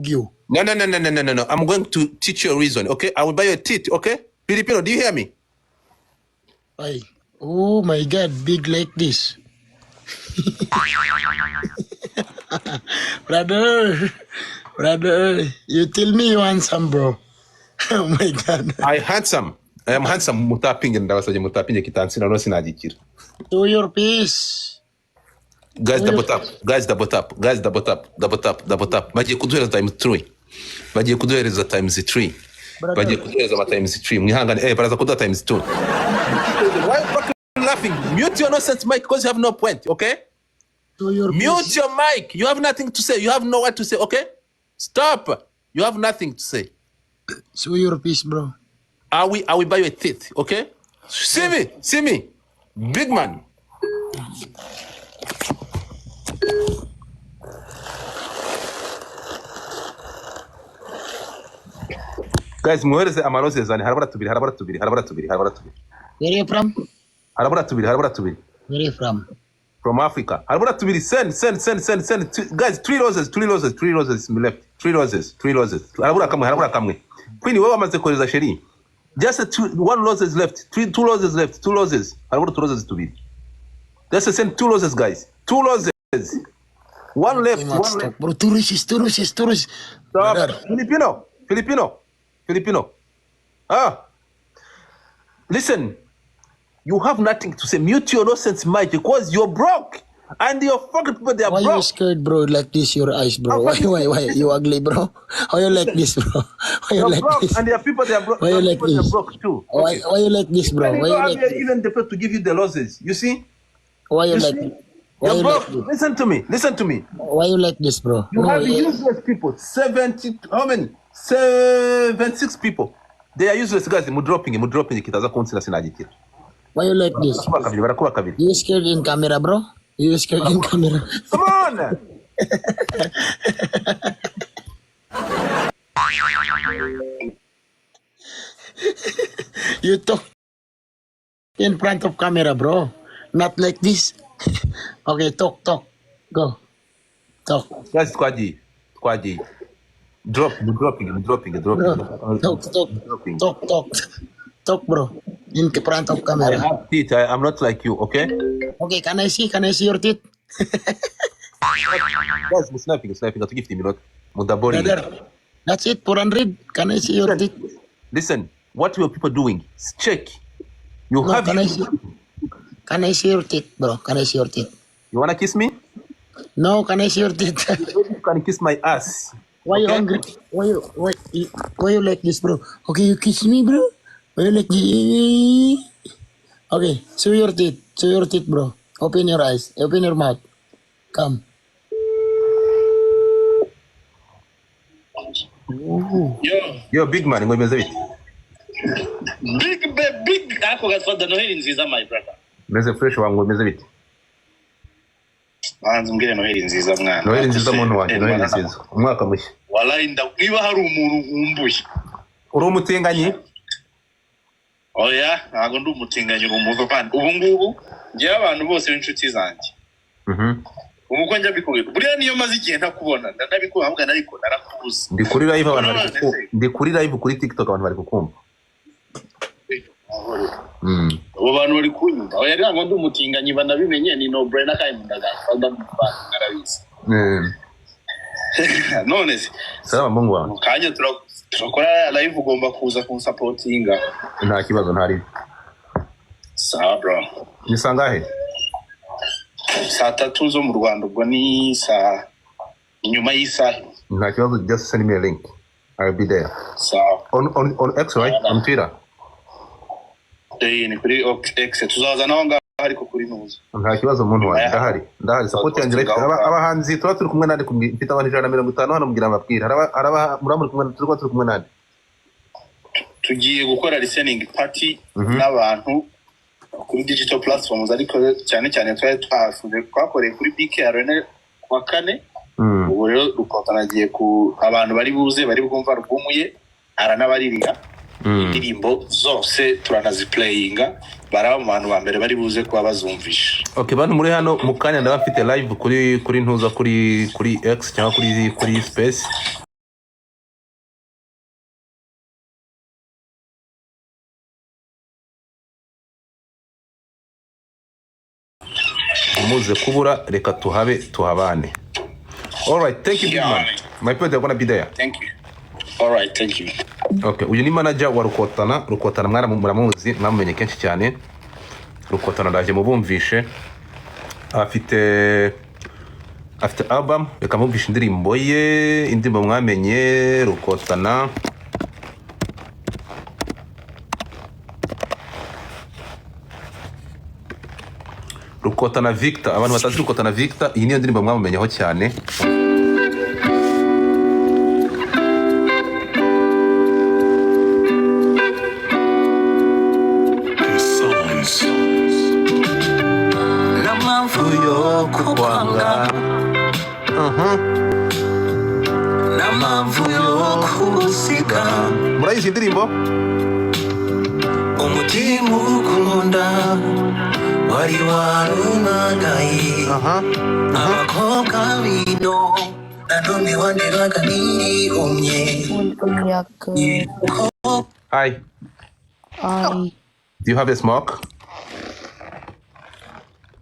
you. No. I'm going to teach you a reason, okay? I will buy you a teeth, okay? Filipino, do you hear me? Ay. Oh my God, big like this. brother, you tell me you want some, bro. Oh my God. I handsome. I am handsome. Mutapinge ndabasaje mutapinge kitansi na sinagikira. Do your piece. Guys, double tap. Guys, double tap. Guys, double tap. Double tap. Double tap. Bagiye kuduhereza times 3. Bagiye kuduhereza times 3. Bagiye kuduhereza times 3. Mwihangane baraza kuduha times 2. Why fucking laughing? Mute your nonsense mic because you have no point, okay? Mute your mic. You have nothing to say. You have no what to say, okay? Stop. You have nothing to say. Show your piece, bro. I will buy you a teeth, okay? See me. Big man. Guys, muhereze amarose zane harabara tubiri. Where are you from? Harabara tubiri. Where are you from? From Africa. Harabara tubiri. Send. Guys, 3 roses left. 3 roses. Harabara kamwe. Queen, wewe wamaze kohereza sheri. Just 1 roses left. 2 roses left. 2 roses. Harabara 2 roses tubiri. Just send 2 roses, guys. 2 roses. 1 left. Bro, 2 roses. Stop. Filipino. Listen. You have nothing to say. Mute your nonsense mic because you're broke. And your fucking people, they are broke. Why you scared, bro? Like this, your eyes, bro. Why? You ugly, bro? How you like this, bro? Why you like this? And their people, they are broke. Why you like this? They are broke too. Why you like this, bro? Why you like this? Even the people to give you the losses. You see? Why you like this? You're broke. Listen to me. Why you like this, bro? You have useless people. 76 people. They are useless guys. Mudropping. Kitaza konsila sinagikira. Why you like this? Barakuba kabiri. You scared in camera, bro? You scared in camera? Come on! You talk in front of camera, bro. Not like this. Okay, talk. Go. Talk. Guys, Kwaji. Dropping. Talk, bro. In front of camera. I have teeth. I'm not like you, okay? Okay, can I see your teeth? Guys, snapping. Atu 50 minutes. Mudabori. That's it, 400. Can I see your teeth? Listen, what your people doing? Check. Can I see your teeth, bro? Can I see your teeth? You wanna kiss me? No, can I see your teeth? You can kiss my ass. Why you hungry? Why you like this, bro? Okay, you kiss me, bro. Why you like this? Okay, show your teeth, bro. Open your eyes. Open your mouth. Come. Yo, big man. Big. Ako Godfather Noheli nziza, my brother. Meze fresh wangu meze bite. Banze mbwire Noheli nziza mwana. Noheli nziza muntu wanjye, Noheli nziza. Umwaka mushya. Wallahi niba hari umuntu umbuye. Uri umutinganyi? Oya, ntago ndi umutinganyi umuva kandi. Ubu ngubu ngiye abantu bose b'inshuti zanjye. Umuko njya bikubwira. Buriya niyo maze igihe ntakubona. Ndabikubwira ahubwo nariko narakubuze. Ndi kuri live kuri TikTok abantu bari kukumva. Abo bantu bari kunyumva. Oya ntabwo ndi umutinganyi banabimenye ni no brainer kandi ndagafada narabizi. None se. Salama Mungu wangu. Kanya turakora live ugomba kuza kunsupportinga. Nta kibazo ntari. Sawa bro. Ni sangahe? Saa 3 zo mu Rwanda ubwo ni saa nyuma y'isaha. Nta kibazo, just send me a link. I'll be there. Sawa. On X, right? On Twitter. Ni kuri X tuzaza naho ngaho ariko kuri muze. Nta kibazo umuntu wanjye ndahari support yanjye abahanzi tuba turi kumwe nande mfite abantu 150 hano mugira amabwira araba muramuri kumwe turi kumwe nande. Tugiye gukora listening party n'abantu kuri digital platforms ariko cyane twakoreye kuri BK Arena kwa kane. Ubu rero dukotanagiye ku abantu bari buze bari bwumva rugumuye aranabaririga. Indirimbo zose turanaziplayinga baraba mu bantu ba mbere bari buze kuba bazumvisha. Okay, bantu muri hano mu kanya ndabafite live kuri ntuza kuri X cyangwa kuri space. muze kubura reka tuhabe tuhabane. All right, thank you big man. My people they're gonna be there. Thank you. All right, thank you. Okay, uyu ni manager wa Rukotana muramuzi mwamenye kenshi cyane. Rukotana ndaje mubumvishe afite album reka mubvishe indirimbo ye, indirimbo mwamenye Rukotana. Rukotana Victor, abantu batazi Rukotana Victor, iyi niyo ndirimbo mwamumenyeho cyane. Namamvuyo kukwanga, namamvuyo kusiga. Murayizi indirimbo? Umutima ukunda wari warumagaye, abakobwa bino nanone wanderaga nirihumye. Hi. Hi. Do you have a smoke?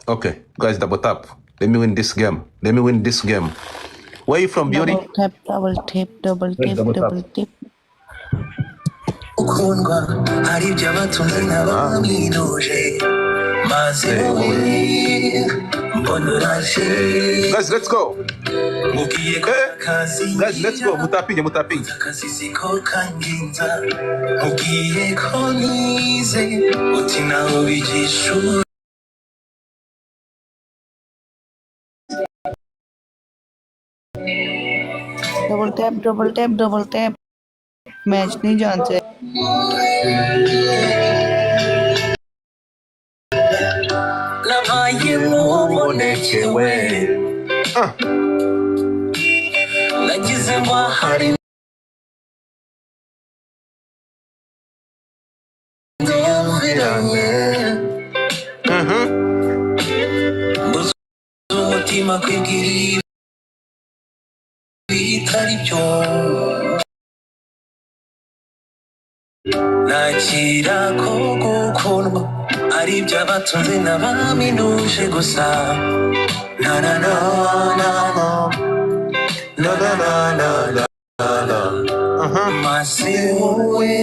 Okay, guys, double tap. Let me win this game. Let me win this game. Where are you from, Beauty? Double tap, double tap, double tap, double tap. Ukundwa hari by'abatunzi n'abamwiduje maze wowe mbona uraje. Guys, let's go. Guys, let's go. Mutapinge. Akazi ko kanginza mubwiye ko nize uti nawe bigisha. Double tap, double tap, double tap. Match नहीं जानते. Nabaye mubonekewe, nagize mahari ndumviranye, mbuze umutima kwibwira bitari byo. Nakira ko gukundwa ari iby'abatunzi n'abaminuje gusa. Na na na na na na na na na na. Mase wowe